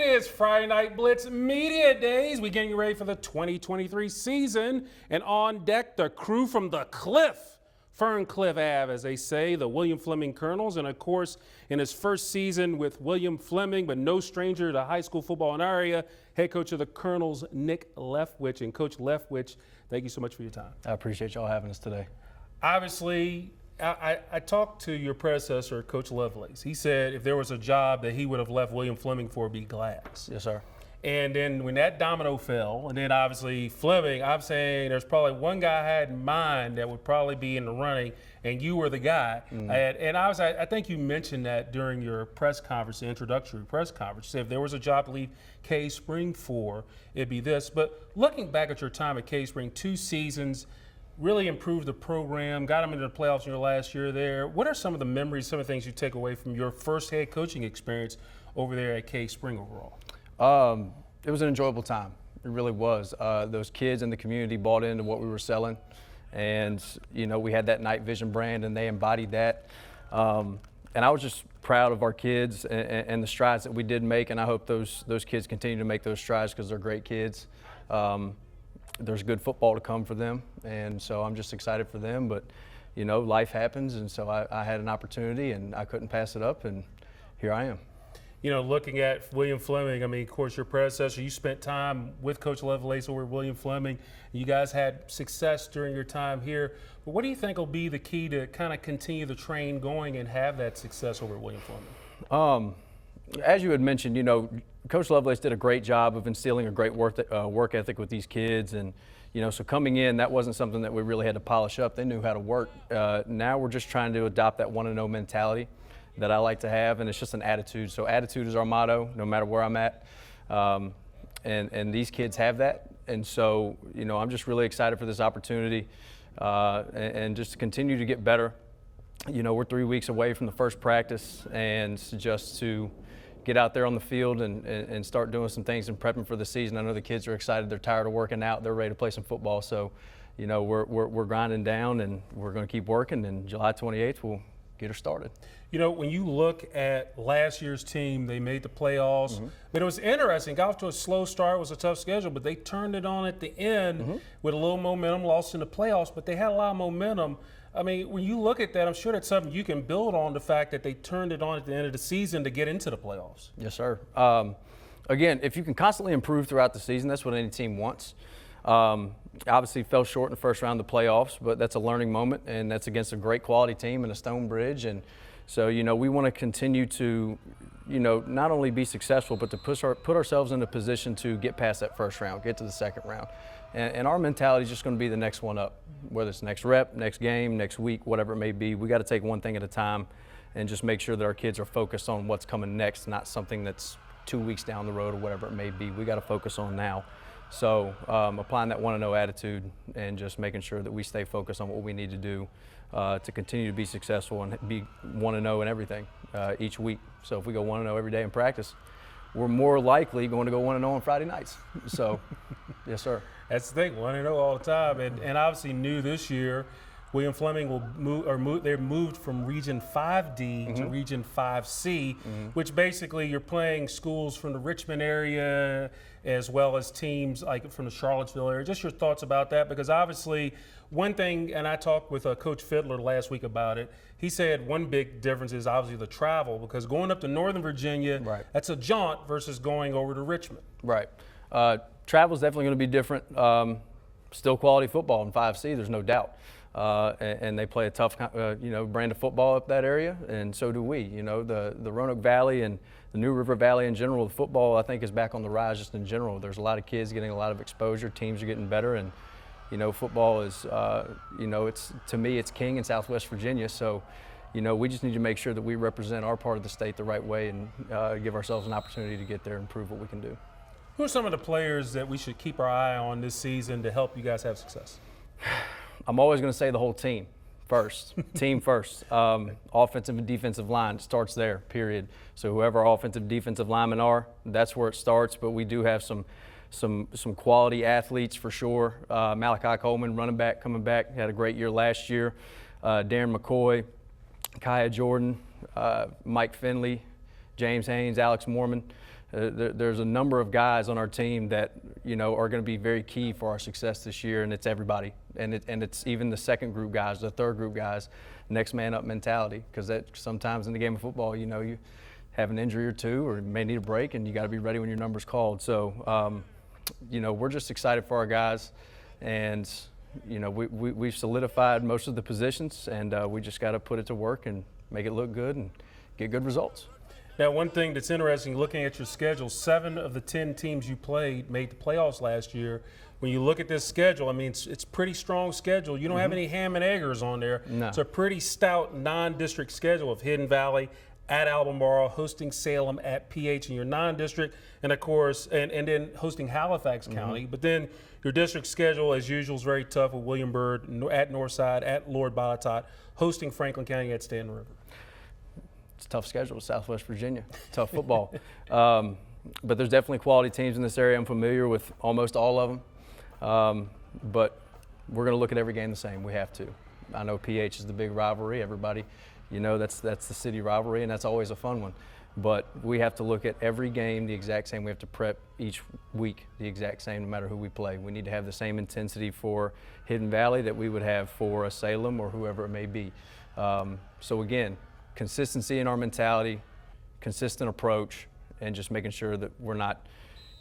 is Friday Night Blitz Media Days. We're getting ready for the 2023 season. And on deck, the crew from the Cliff, Ferncliff Ave, as they say, the William Fleming Colonels. And of course, in his first season with William Fleming, but no stranger to high school football in our area, head coach of the Colonels, Nick Leftwich. And Coach Leftwich, thank you so much for your time. I appreciate y'all having us today. Obviously, I talked to your predecessor, Coach Lovelace. He said if there was a job that he would have left William Fleming for, it'd be glass. Yes, sir. And then when that domino fell, and then obviously Fleming, I'm saying there's probably one guy I had in mind that would probably be in the running, and you were the guy. Mm-hmm. And I think you mentioned that during your press conference, the introductory press conference. You said if there was a job to leave Cave Spring for, it'd be this. But looking back at your time at Cave Spring, 2 seasons, really improved the program, got them into the playoffs in your last year there. What are some of the memories, some of the things you take away from your first head coaching experience over there at Cave Spring overall? It was an enjoyable time. It really was. Those kids in the community bought into what we were selling, and you know we had that night vision brand, and they embodied that. And I was just proud of our kids and the strides that we did make, and I hope those kids continue to make those strides because they're great kids. There's good football to come for them, and so I'm just excited for them. But you know, life happens, and so I had an opportunity, and I couldn't pass it up, and here I am. You know, looking at William Fleming, I mean, of course, your predecessor, you spent time with Coach Lovelace over at William Fleming. You guys had success during your time here. But what do you think will be the key to kind of continue the train going and have that success over at William Fleming? As you had mentioned, you know, Coach Lovelace did a great job of instilling a great work ethic with these kids. And, you know, so coming in, that wasn't something that we really had to polish up. They knew how to work. Now we're just trying to adopt that want-to-know mentality that I like to have, and it's just an attitude. So attitude is our motto, no matter where I'm at. And these kids have that. And so, you know, I'm just really excited for this opportunity and just to continue to get better. You know, we're 3 weeks away from the first practice, and just to get out there on the field and start doing some things and prepping for the season. I know the kids are excited. They're tired of working out. They're ready to play some football. So, you know, we're grinding down, and we're going to keep working. And July 28th, we'll get her started. You know, when you look at last year's team, they made the playoffs. But it was interesting. Got off to a slow start. It was a tough schedule, but they turned it on at the end with a little momentum, lost in the playoffs, but they had a lot of momentum. I mean, when you look at that, I'm sure that's something you can build on, the fact that they turned it on at the end of the season to get into the playoffs. Yes, sir. Again, if you can constantly improve throughout the season, that's what any team wants. Obviously fell short in the first round of the playoffs, but that's a learning moment, and that's against a great quality team in a Stonebridge. And so, you know, we want to continue to, you know, not only be successful, but to put ourselves in a position to get past that first round, get to the second round. And our mentality is just going to be the next one up, whether it's next rep, next game, next week, whatever it may be. We got to take one thing at a time and just make sure that our kids are focused on what's coming next, not something that's 2 weeks down the road or whatever it may be. We got to focus on now. So applying that want-to-know attitude and just making sure that we stay focused on what we need to do to continue to be successful and be want-to-know in everything each week. So if we go want-to-know every day in practice, we're more likely going to go want-to-know on Friday nights. So, yes, sir. That's the thing, want-to-know all the time. And obviously new this year, William Fleming will they're moved from Region 5D to Region 5C, which basically you're playing schools from the Richmond area as well as teams like from the Charlottesville area. Just your thoughts about that, because obviously one thing, and I talked with Coach Fiddler last week about it, he said one big difference is obviously the travel, because going up to Northern Virginia, that's a jaunt versus going over to Richmond. Right. Travel is definitely going to be different. Still quality football in 5C, there's no doubt. And they play a tough, you know, brand of football up that area, and so do we. You know, the Roanoke Valley and the New River Valley in general, the football I think is back on the rise just in general. There's a lot of kids getting a lot of exposure. Teams are getting better, and you know, football is, you know, to me it's king in Southwest Virginia. So, you know, we just need to make sure that we represent our part of the state the right way and give ourselves an opportunity to get there and prove what we can do. Who are some of the players that we should keep our eye on this season to help you guys have success? I'm always going to say the whole team first, team first. Offensive and defensive line starts there, period. So whoever our offensive defensive linemen are, that's where it starts. But we do have some quality athletes for sure. Malachi Coleman, running back, coming back, had a great year last year. Darren McCoy, Kyah Jordan, Mike Finley, James Haynes, Alex Mormon. There's a number of guys on our team that, you know, are going to be very key for our success this year, and it's everybody. And it's even the second group guys, the third group guys, next man up mentality, because that sometimes in the game of football, you know, you have an injury or two or you may need a break, and you got to be ready when your number's called. So, you know, we're just excited for our guys, and, you know, we've solidified most of the positions, and we just got to put it to work and make it look good and get good results. Now, one thing that's interesting, looking at your schedule, 7 of the 10 teams you played made the playoffs last year. When you look at this schedule, I mean, it's pretty strong schedule. You don't have any ham and eggers on there. No. It's a pretty stout non-district schedule of Hidden Valley at Albemarle, hosting Salem at PH in your non-district, and of course, and then hosting Halifax County. But then your district schedule, as usual, is very tough with William Byrd at Northside, at Lord Botetourt, hosting Franklin County at Stanton River. It's a tough schedule with Southwest Virginia, tough football. But there's definitely quality teams in this area. I'm familiar with almost all of them. But we're going to look at every game the same. We have to. I know PH is the big rivalry. Everybody, you know, that's the city rivalry, and that's always a fun one. But we have to look at every game the exact same. We have to prep each week the exact same, no matter who we play. We need to have the same intensity for Hidden Valley that we would have for a Salem or whoever it may be. So again, consistency in our mentality, consistent approach, and just making sure that we're not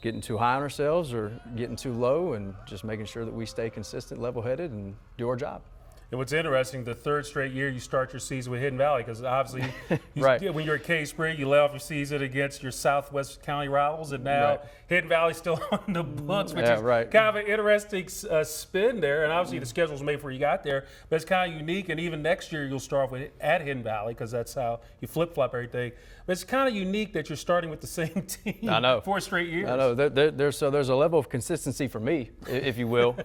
getting too high on ourselves or getting too low, and just making sure that we stay consistent, level-headed, and do our job. And what's interesting, the third straight year you start your season with Hidden Valley, because obviously Right. when you're at K-Spring, you lay off your season against your Southwest County rivals, and now Right. Hidden Valley's still on the books, which Yeah, is right. kind of an interesting spin there. And obviously the schedule's made for you got there, but it's kind of unique. And even next year you'll start off with at Hidden Valley, because that's how you flip-flop everything. But it's kind of unique that you're starting with the same team. I know. 4 straight years. I know. There's a level of consistency for me, if you will,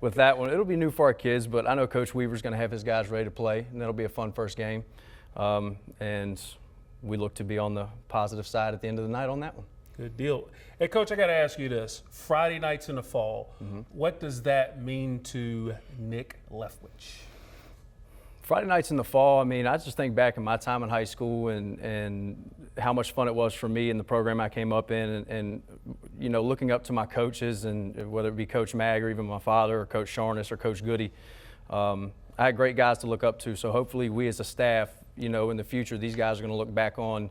with that one. It'll be new for our kids, but I know Coach Weaver's going to have his guys ready to play, and that'll be a fun first game. And we look to be on the positive side at the end of the night on that one. Good deal. Hey, Coach, I got to ask you this. Friday nights in the fall, what does that mean to Nick Leftwich? Friday nights in the fall, I mean, I just think back in my time in high school and how much fun it was for me in the program I came up in, and you know, looking up to my coaches, and whether it be Coach Mag or even my father or Coach Sharness or Coach Goody. I had great guys to look up to, so hopefully we as a staff, you know, in the future, these guys are going to look back on,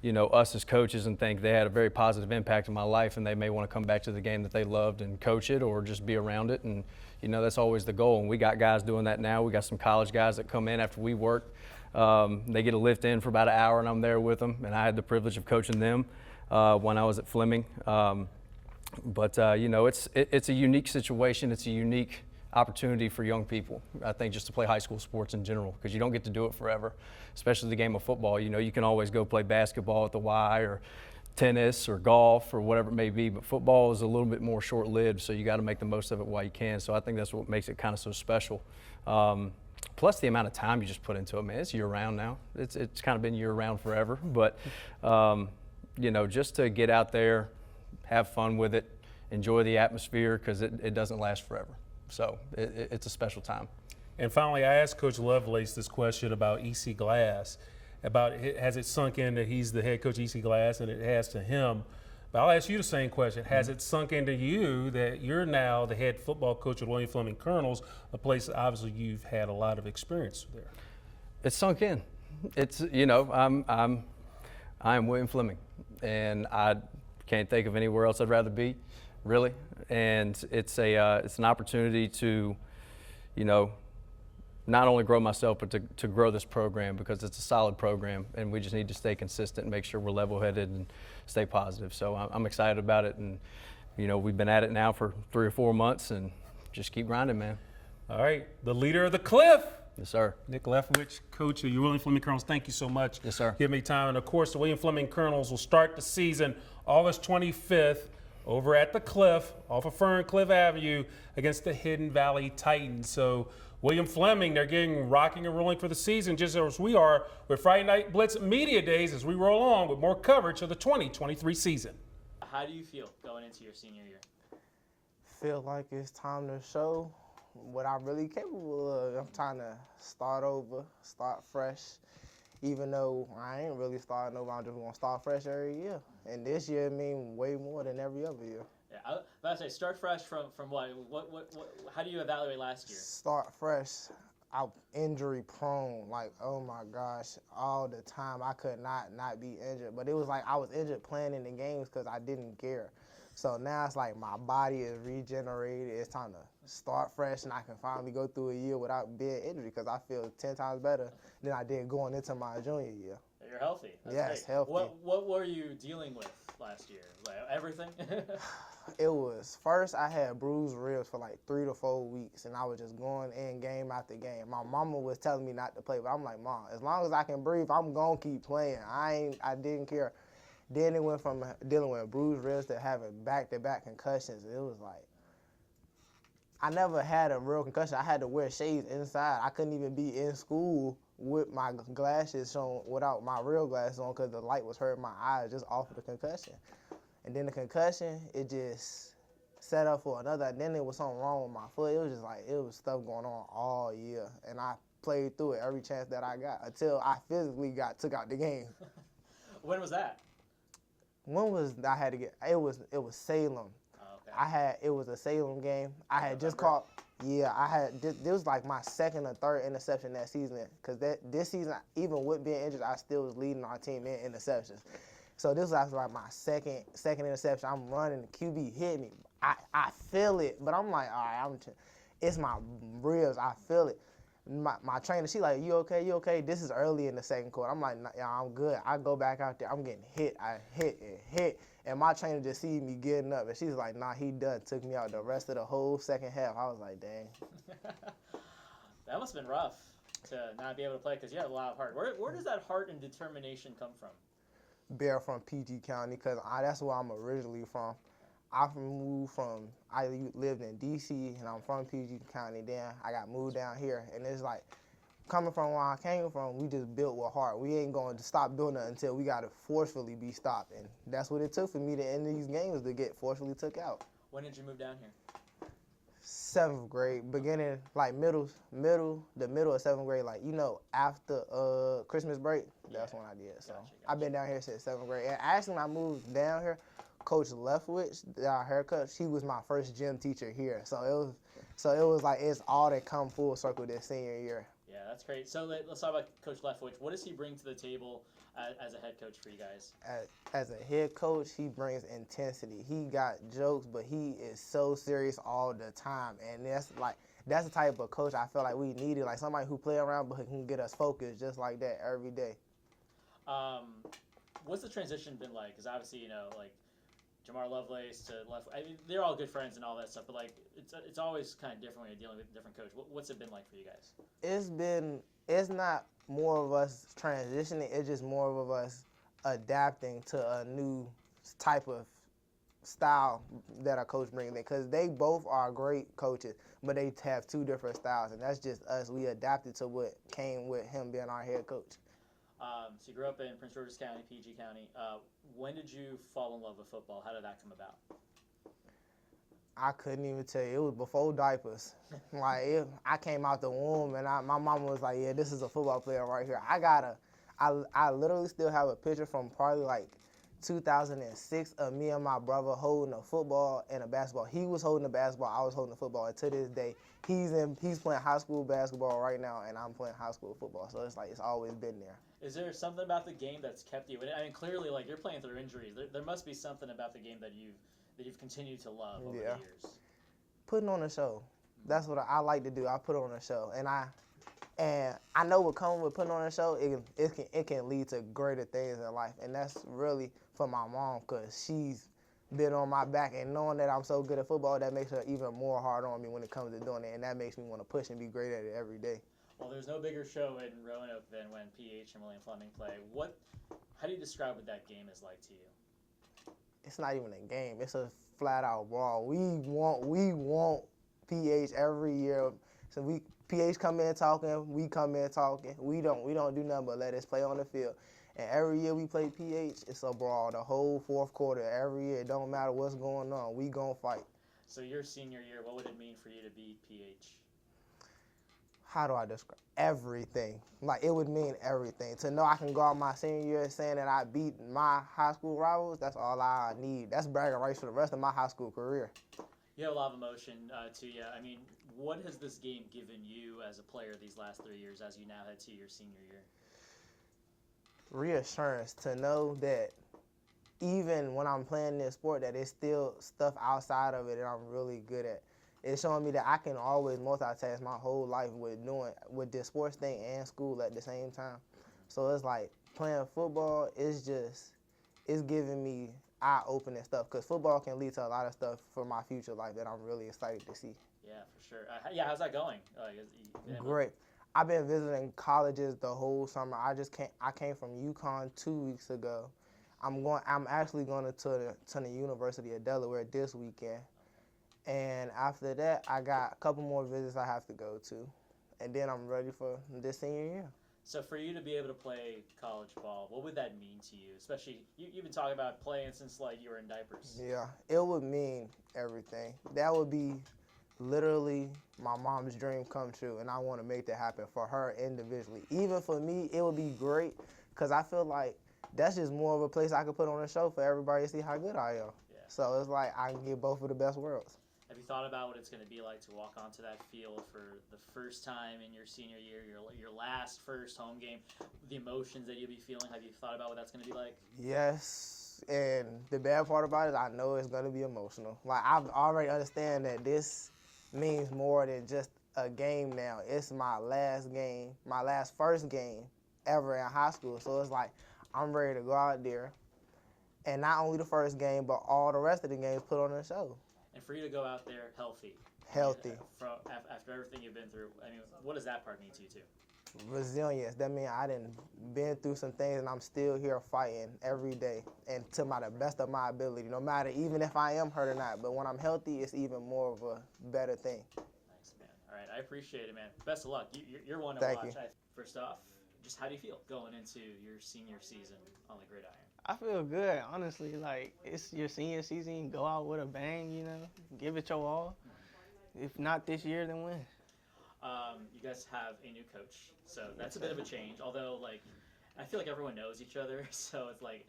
you know, us as coaches and think they had a very positive impact in my life, and they may want to come back to the game that they loved and coach it or just be around it. And you know, that's always the goal, and we got guys doing that now. We got some college guys that come in after we work. They get a lift in for about an hour, and I'm there with them, and I had the privilege of coaching them when I was at Fleming. But you know, it's a unique situation. It's a unique opportunity for young people, I think, just to play high school sports in general, because you don't get to do it forever, especially the game of football. You know, you can always go play basketball at the Y or tennis or golf or whatever it may be, but football is a little bit more short-lived, so you got to make the most of it while you can. So I think that's what makes it kind of so special. Plus the amount of time you just put into it, man. It's year-round now. It's kind of been year-round forever, but you know, just to get out there, have fun with it, enjoy the atmosphere, because it doesn't last forever. So it's a special time. And finally, I asked Coach Lovelace this question about E.C. Glass. Has it sunk in that he's the head coach of E.C. Glass, and it has to him. But I'll ask you the same question. Has it sunk into you that you're now the head football coach of William Fleming Colonels, a place that obviously you've had a lot of experience there? It's sunk in. It's, you know, I am William Fleming, and I can't think of anywhere else I'd rather be, really. And it's an opportunity to, you know, not only grow myself, but to grow this program, because it's a solid program, and we just need to stay consistent and make sure we're level-headed and stay positive. So I'm excited about it, and you know, we've been at it now for 3 or 4 months, and just keep grinding, man. All right, the leader of the cliff. Yes, sir. Nick Leftwich, coach of your William Fleming Colonels, thank you so much. Yes, sir. Give me time. And of course, the William Fleming Colonels will start the season August 25th over at the Cliff off of Ferncliff Avenue against the Hidden Valley Titans. So William Fleming, they're getting rocking and rolling for the season, just as we are with Friday Night Blitz Media Days as we roll on with more coverage of the 2023 season. How do you feel going into your senior year? Feel like it's time to show what I'm really capable of. I'm trying to start over, start fresh, even though I ain't really starting over, I'm just going to start fresh every year. And this year I mean way more than every other year. Yeah, I was about to say, start fresh from what? What? How do you evaluate last year? Start fresh. I'm injury prone, like, oh my gosh, all the time. I could not be injured. But it was like I was injured playing in the games because I didn't care. So now it's like my body is regenerated. It's time to start fresh, and I can finally go through a year without being injured because I feel 10 times better than I did going into my junior year. You're healthy. That's Yes, great. healthy. What were you dealing with last year? Like everything? It was, first I had bruised ribs for like 3 to 4 weeks, and I was just going in game after game. My mama was telling me not to play, but I'm like, Mom, as long as I can breathe, I'm going to keep playing. I didn't care. Then it went from dealing with bruised ribs to having back-to-back concussions. It was like, I never had a real concussion. I had to wear shades inside. I couldn't even be in school with my glasses on, without my real glasses on, because the light was hurting my eyes just off of the concussion. And then the concussion, it just set up for another. And then there was something wrong with my foot. It was just like, it was stuff going on all year. And I played through it every chance that I got until I physically took out the game. When was that? When was I had to get? It was Salem. Oh, okay. It was a Salem game. I had just caught. Yeah, this was like my second or third interception that season. Cause this season, even with being injured, I still was leading our team in interceptions. So this was like my second interception. I'm running, the QB hit me. I feel it, but I'm like, all right, it's my ribs. I feel it. My trainer, she like, you okay? You okay? This is early in the second quarter. I'm like, nah, yeah, I'm good. I go back out there. I'm getting hit. I hit. And my trainer just see me getting up, and she's like, nah, he done. Took me out the rest of the whole second half. I was like, dang. That must have been rough to not be able to play because you had a lot of heart. Where does that heart and determination come from? Bear from PG County, because that's where I'm originally from. I lived in D.C., and I'm from PG County. Then I got moved down here, and it's like, coming from where I came from, we just built with heart. We ain't going to stop doing it until we got to forcefully be stopped, and that's what it took for me to end these games, to get forcefully took out. When did you move down here? 7th grade, beginning, like the middle of 7th grade, like, after Christmas break, that's when I did. So Gotcha. I've been down here since 7th grade. And actually, when I moved down here, Coach Leftwich, our hair coach, he was my first gym teacher here. So it was like, it's all that come full circle this senior year. Yeah, that's great. So let's talk about Coach Leftwich. What does he bring to the table as a head coach for you guys? As a head coach, he brings intensity. He got jokes, but he is so serious all the time. And that's the type of coach I feel like we needed, like somebody who play around but can get us focused just like that every day. What's the transition been like? Because obviously, like Jamar Lovelace to Left. I mean, they're all good friends and all that stuff, but like it's always kind of different when you're dealing with a different coach. What's it been like for you guys? It's not more of us transitioning. It's just more of us adapting to a new type of style that our coach brings in, because they both are great coaches, but they have two different styles, and that's just us. We adapted to what came with him being our head coach. So you grew up in Prince George's County, PG County. When did you fall in love with football? How did that come about? I couldn't even tell you. It was before diapers. I came out the womb, and my mama was like, yeah, this is a football player right here. I literally still have a picture from probably like 2006 of me and my brother holding a football and a basketball. He was holding the basketball, I was holding the football, and to this day, he's playing high school basketball right now, and I'm playing high school football. So it's like, it's always been there. Is there something about the game that's kept you in it? I mean, clearly, like, you're playing through injuries. There must be something about the game that you've continued to love over the years. Putting on a show. That's what I like to do. I put on a show, and I know what comes with putting on a show. It can lead to greater things in life, and that's really for my mom, because she's been on my back, and knowing that I'm so good at football, that makes her even more hard on me when it comes to doing it, and that makes me want to push and be great at it every day. Well, there's no bigger show in Roanoke than when PH and William Fleming play. How do you describe what that game is like to you? It's not even a game. It's a flat-out brawl. We want PH every year. So PH come in talking, we come in talking. We don't do nothing but let us play on the field. And every year we play PH, it's a brawl. The whole fourth quarter, every year. It don't matter what's going on. We gonna fight. So your senior year, what would it mean for you to beat PH? how do I describe everything? Like, it would mean everything. To know I can go out my senior year saying that I beat my high school rivals, that's all I need. That's bragging rights for the rest of my high school career. You have a lot of emotion to you. I mean, what has this game given you as a player these last 3 years as you now head to your senior year? Reassurance to know that even when I'm playing this sport, that it's still stuff outside of it that I'm really good at. It's showing me that I can always multitask my whole life with this sports thing and school at the same time. So it's like playing football is it's giving me eye-opening stuff, because football can lead to a lot of stuff for my future life that I'm really excited to see. Yeah, for sure. Yeah, how's that going? Great. I've been visiting colleges the whole summer. I came from UConn 2 weeks ago. I'm actually going to the University of Delaware this weekend. And after that, I got a couple more visits I have to go to. And then I'm ready for this senior year. So for you to be able to play college ball, what would that mean to you? Especially, you've been talking about playing since, like, you were in diapers. Yeah, it would mean everything. That would be literally my mom's dream come true, and I want to make that happen for her individually. Even for me, it would be great, because I feel like that's just more of a place I could put on a show for everybody to see how good I am. Yeah. So it's like I can get both of the best worlds. Have you thought about what it's going to be like to walk onto that field for the first time in your senior year, your last first home game, the emotions that you'll be feeling? Have you thought about what that's going to be like? Yes, and the bad part about it, I know it's going to be emotional. Like, I've already understand that this means more than just a game now. It's my last game, my first game ever in high school. So it's like I'm ready to go out there, and not only the first game, but all the rest of the games put on a show. And for you to go out there healthy. After everything you've been through, I mean, what does that part mean to you too? Resilience. That means I done been through some things, and I'm still here fighting every day, and to the best of my ability, no matter even if I am hurt or not. But when I'm healthy, it's even more of a better thing. Nice, man. All right, I appreciate it, man. Best of luck. You're one to Thank watch. you. First off, just how do you feel going into your senior season on the gridiron? I feel good, honestly. Like, it's your senior season, go out with a bang, you know, give it your all. If not this year, then when? You guys have a new coach, so that's a bit of a change. Although, like, I feel like everyone knows each other, so it's like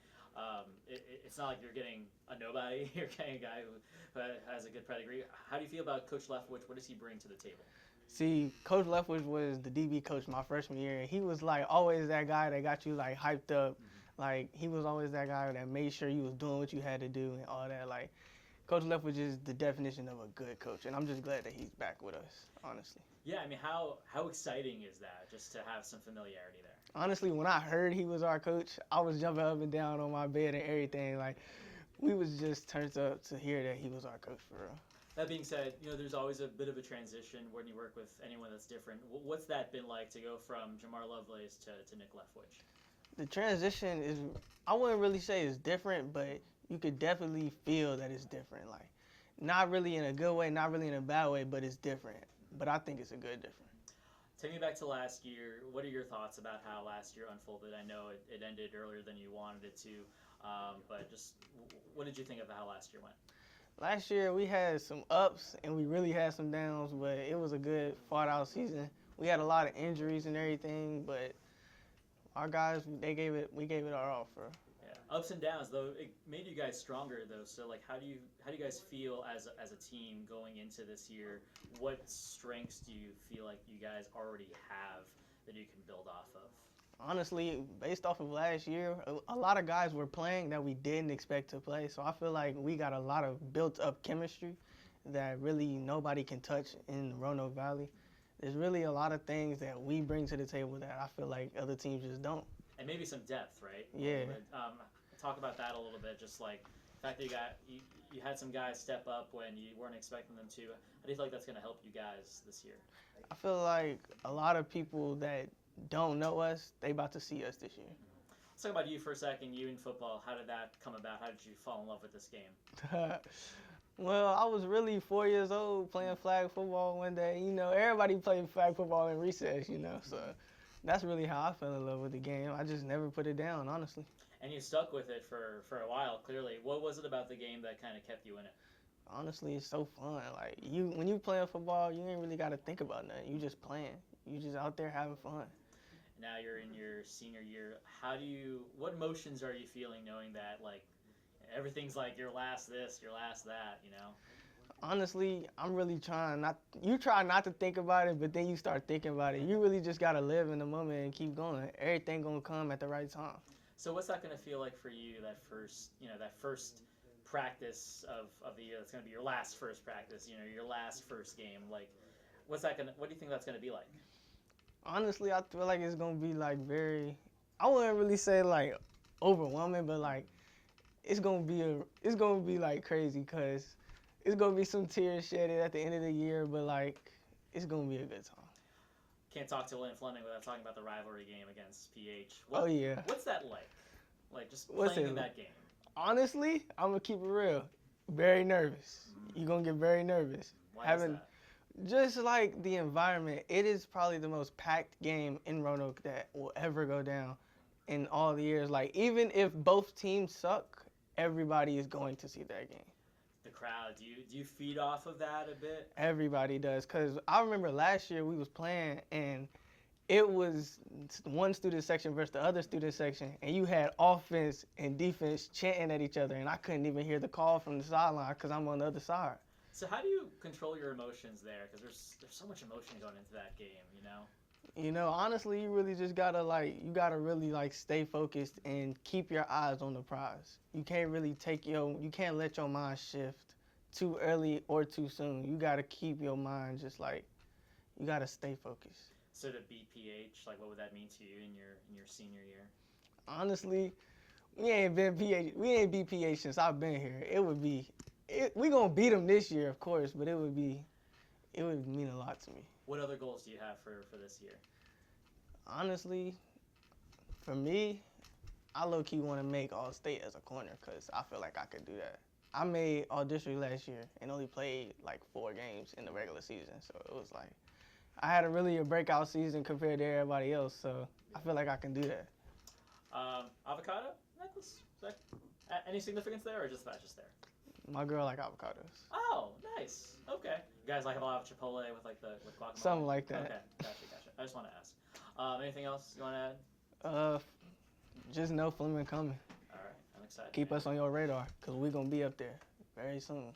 it's not like you're getting a nobody. You're getting a guy who has a good pedigree. How do you feel about Coach Leftwich? What does he bring to the table? See, Coach Leftwich was the DB coach my freshman year, and he was, like, always that guy that got you, like, hyped up. Like, he was always that guy that made sure you was doing what you had to do and all that. Like, Coach Leftwich is the definition of a good coach, and I'm just glad that he's back with us, honestly. Yeah, I mean, how exciting is that, just to have some familiarity there? Honestly, when I heard he was our coach, I was jumping up and down on my bed and everything. Like, we was just turned up to hear that he was our coach for real. That being said, you know, there's always a bit of a transition when you work with anyone that's different. What's that been like to go from Jamar Lovelace to Nick Leftwich? The transition is, I wouldn't really say it's different, but you could definitely feel that it's different. Like, not really in a good way, not really in a bad way, but it's different. But I think it's a good different. Take me back to last year. What are your thoughts about how last year unfolded? I know it ended earlier than you wanted it to, but just what did you think of how last year went? Last year we had some ups and we really had some downs, but it was a good fought-out season. We had a lot of injuries and everything, but our guys, we gave it our all for. Yeah, ups and downs though. It made you guys stronger though. So like, how do you guys feel as a team going into this year? What strengths do you feel like you guys already have that you can build off of? Honestly, based off of last year, a lot of guys were playing that we didn't expect to play. So I feel like we got a lot of built-up chemistry that really nobody can touch in Roanoke Valley. There's really a lot of things that we bring to the table that I feel like other teams just don't. And maybe some depth, right? Yeah. Talk about that a little bit, just like the fact that you had some guys step up when you weren't expecting them to. How do you feel like that's going to help you guys this year? I feel like a lot of people that don't know us, they about to see us this year. Let's talk about you for a second, you in football. How did that come about? How did you fall in love with this game? Well, I was really 4 years old playing flag football one day. You know, everybody played flag football in recess, you know, so that's really how I fell in love with the game. I just never put it down, honestly. And you stuck with it for a while, clearly. What was it about the game that kind of kept you in it? Honestly, it's so fun. Like, when you playing football, you ain't really got to think about nothing. You just playing. You just out there having fun. Now you're in your senior year. What emotions are you feeling knowing that, like, everything's like your last this, your last that, you know? Honestly, I'm really trying you try not to think about it, but then you start thinking about it. You really just got to live in the moment and keep going. Everything going to come at the right time. So what's that going to feel like for you, that first practice of the year? That's going to be your last first practice, your last first game. Like, what do you think that's going to be like? Honestly, I feel like it's going to be like I wouldn't really say like overwhelming, but like it's going to be like crazy because it's going to be some tears shedded at the end of the year, but like it's going to be a good time. Can't talk to Lynn Fleming without talking about the rivalry game against PH. Oh yeah. What's that like? Like, just What's playing it in that game. Honestly, I'm gonna keep it real. Very nervous. You're gonna get very nervous. Why is that? Just like the environment, it is probably the most packed game in Roanoke that will ever go down in all the years. Like, even if both teams suck, everybody is going to see that game. The crowd, do you feed off of that a bit? Everybody does, because I remember last year we was playing and it was one student section versus the other student section, and you had offense and defense chanting at each other, and I couldn't even hear the call from the sideline because I'm on the other side. So how do you control your emotions there? Because there's so much emotion going into that game, You know, honestly, you really just gotta really stay focused and keep your eyes on the prize. You can't really you can't let your mind shift too early or too soon. You gotta keep your mind you gotta stay focused. So to beat PH, like, what would that mean to you in your senior year? Honestly, we ain't beat PH since I've been here. We gonna beat them this year, of course, but it would mean a lot to me. What other goals do you have for this year? Honestly, for me, I low-key want to make All-State as a corner because I feel like I could do that. I made All-District last year and only played like 4 games in the regular season, so it was like I had a breakout season compared to everybody else, so I feel like I can do that. Avocado necklace? Any significance there, or just that's just there? My girl like avocados. Oh, nice. Okay. You guys like a lot of Chipotle with guacamole? Something like that. Okay, gotcha. I just want to ask. Anything else you want to add? Just know Fleming coming. All right, I'm excited. Keep us on your radar because we're going to be up there very soon.